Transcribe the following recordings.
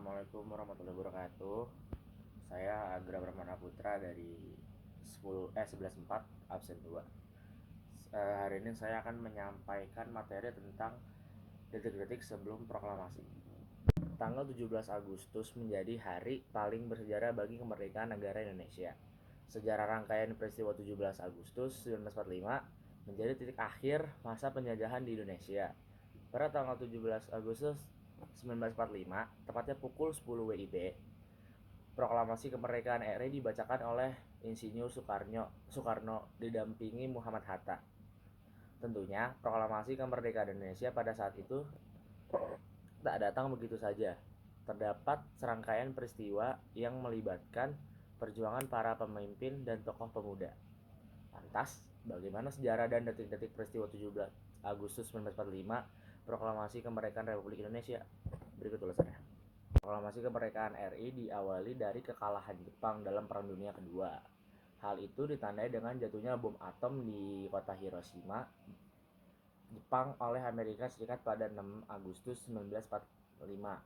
Assalamualaikum warahmatullahi wabarakatuh. Saya Agra Brahmana Putra dari 11.4 absen 2. Hari ini saya akan menyampaikan materi tentang detik-detik sebelum proklamasi. Tanggal 17 Agustus menjadi hari paling bersejarah bagi kemerdekaan negara Indonesia. Sejarah rangkaian peristiwa 17 Agustus 1945 menjadi titik akhir masa penjajahan di Indonesia. Pada tanggal 17 Agustus 1945, tepatnya pukul 10 WIB, proklamasi kemerdekaan RI dibacakan oleh Insinyur Soekarno didampingi Muhammad Hatta. Tentunya, proklamasi kemerdekaan Indonesia pada saat itu tak datang begitu saja. Terdapat serangkaian peristiwa yang melibatkan perjuangan para pemimpin dan tokoh pemuda. Lantas, bagaimana sejarah dan detik-detik peristiwa 17 Agustus 1945 proklamasi kemerdekaan Republik Indonesia? Berikut ulasannya. Proklamasi kemerdekaan RI diawali dari kekalahan Jepang dalam Perang Dunia Kedua. Hal itu ditandai dengan jatuhnya bom atom di kota Hiroshima, Jepang oleh Amerika Serikat pada 6 Agustus 1945. 3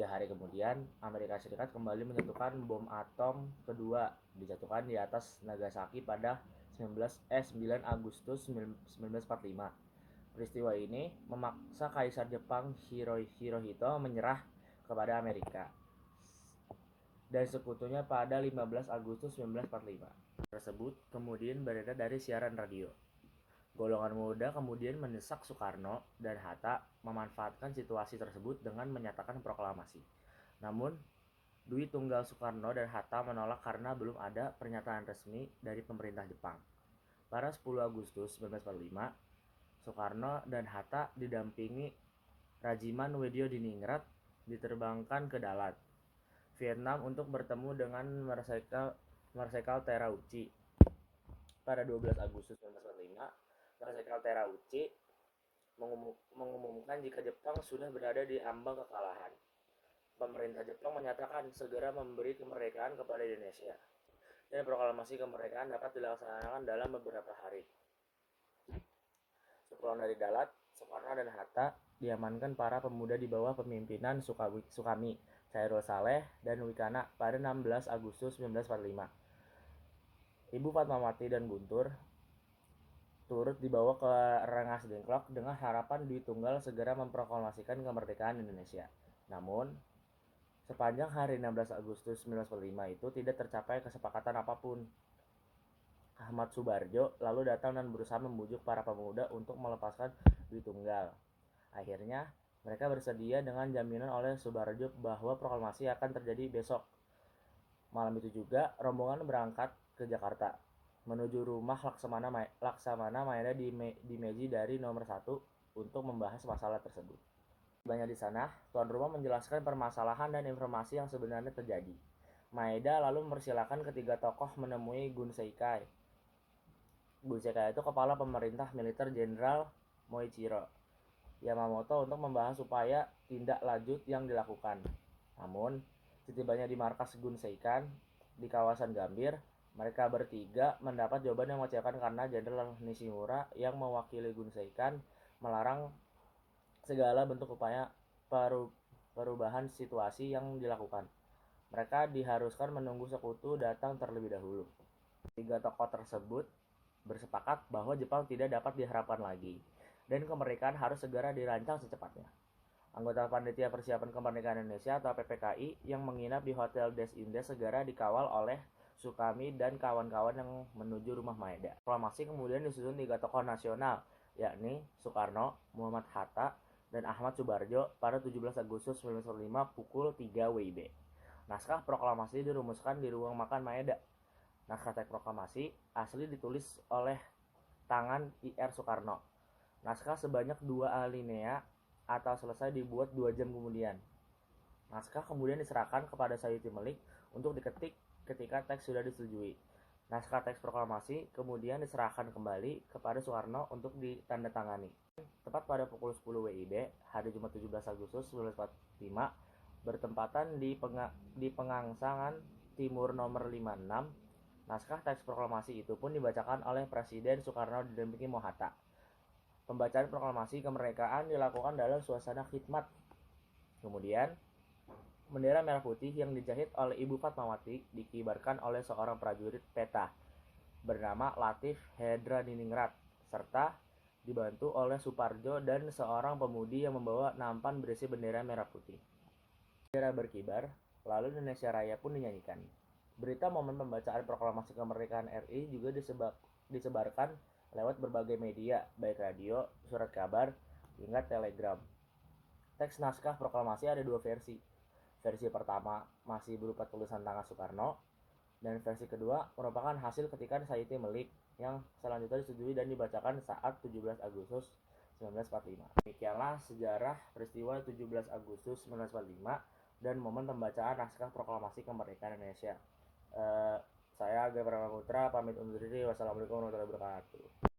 hari kemudian, Amerika Serikat kembali menjatuhkan bom atom kedua, dijatuhkan di atas Nagasaki pada 9 Agustus 1945. Peristiwa ini memaksa Kaisar Jepang Hirohito menyerah kepada Amerika dan sekutunya pada 15 Agustus 1945. Tersebut kemudian beredar dari siaran radio. Golongan muda kemudian mendesak Soekarno dan Hatta memanfaatkan situasi tersebut dengan menyatakan proklamasi. Namun, Dwi Tunggal Soekarno dan Hatta menolak karena belum ada pernyataan resmi dari pemerintah Jepang. Pada 10 Agustus 1945, Soekarno dan Hatta didampingi Rajiman Weddiodiningrat diterbangkan ke Dalat, Vietnam untuk bertemu dengan Marsekal Terauchi. Pada 12 Agustus 1945, Marsekal Terauchi mengumumkan jika Jepang sudah berada di ambang kekalahan. Pemerintah Jepang menyatakan segera memberi kemerdekaan kepada Indonesia, dan proklamasi kemerdekaan dapat dilaksanakan dalam beberapa hari. Sepulang dari Dalat, Soekarno dan Hatta diamankan para pemuda di bawah pemimpinan Sukami, Chairul Saleh, dan Wikana pada 16 Agustus 1945. Ibu Fatmawati dan Guntur turut dibawa ke Rengas Dengklok dengan harapan Dwi Tunggal segera memproklamasikan kemerdekaan Indonesia. Namun, sepanjang hari 16 Agustus 1945 itu tidak tercapai kesepakatan apapun. Ahmad Subarjo lalu datang dan berusaha membujuk para pemuda untuk melepaskan Dwi Tunggal. Akhirnya, mereka bersedia dengan jaminan oleh Subarjo bahwa proklamasi akan terjadi besok. Malam itu juga, rombongan berangkat ke Jakarta menuju rumah Laksamana Maeda di Meji dari nomor 1 untuk membahas masalah tersebut. Banyak di sana, tuan rumah menjelaskan permasalahan dan informasi yang sebenarnya terjadi. Maeda lalu mempersilahkan ketiga tokoh menemui Gun Seikai. Gun Seikai itu kepala pemerintah militer Jenderal Moichiro Yamamoto untuk membahas upaya tindak lanjut yang dilakukan. Namun, setibanya di markas Gun Seikan di kawasan Gambir, mereka bertiga mendapat jawaban yang mengecewakan karena Jenderal Nishimura yang mewakili Gun Seikan melarang segala bentuk upaya perubahan situasi yang dilakukan. Mereka diharuskan menunggu sekutu datang terlebih dahulu. Tiga tokoh tersebut bersepakat bahwa Jepang tidak dapat diharapkan lagi, dan kemerdekaan harus segera dirancang secepatnya. Anggota Panitia Persiapan Kemerdekaan Indonesia atau PPKI yang menginap di Hotel Des Indes segera dikawal oleh Sukami dan kawan-kawan yang menuju rumah Maeda. Proklamasi kemudian disusun tiga tokoh nasional, yakni Soekarno, Muhammad Hatta, dan Ahmad Subarjo pada 17 Agustus 1945 pukul 3 WIB. Naskah proklamasi dirumuskan di ruang makan Maeda. Naskah teks proklamasi asli ditulis oleh tangan I.R. Soekarno. Naskah sebanyak 2 alinea atau selesai dibuat 2 jam kemudian. Naskah kemudian diserahkan kepada Sayuti Melik untuk diketik ketika teks sudah disetujui. Naskah teks proklamasi kemudian diserahkan kembali kepada Soekarno untuk ditandatangani. Tepat pada pukul 10 WIB, hari Jumat 17 Agustus 1945, bertempatan di Pengangsangan Timur nomor 56, naskah teks proklamasi itu pun dibacakan oleh Presiden Soekarno didampingi Hatta. Pembacaan proklamasi kemerdekaan dilakukan dalam suasana khidmat. Kemudian, Bendera merah putih yang dijahit oleh Ibu Fatmawati dikibarkan oleh seorang prajurit peta bernama Latif Hedradiningrat serta dibantu oleh Suparjo dan seorang pemudi yang membawa nampan berisi bendera merah putih. Bendera berkibar, lalu Indonesia Raya pun dinyanyikan. Berita momen pembacaan proklamasi kemerdekaan RI juga disebarkan lewat berbagai media, baik radio, surat kabar, hingga telegram. Teks naskah proklamasi ada dua versi. Versi pertama masih berupa tulisan tangan Soekarno, dan versi kedua merupakan hasil ketikan Sayiti Melik yang selanjutnya disetujui dan dibacakan saat 17 Agustus 1945. Demikianlah sejarah peristiwa 17 Agustus 1945 dan momen pembacaan naskah proklamasi kemerdekaan Indonesia. Saya Gabra Putra pamit undur diri. Wassalamualaikum warahmatullahi wabarakatuh.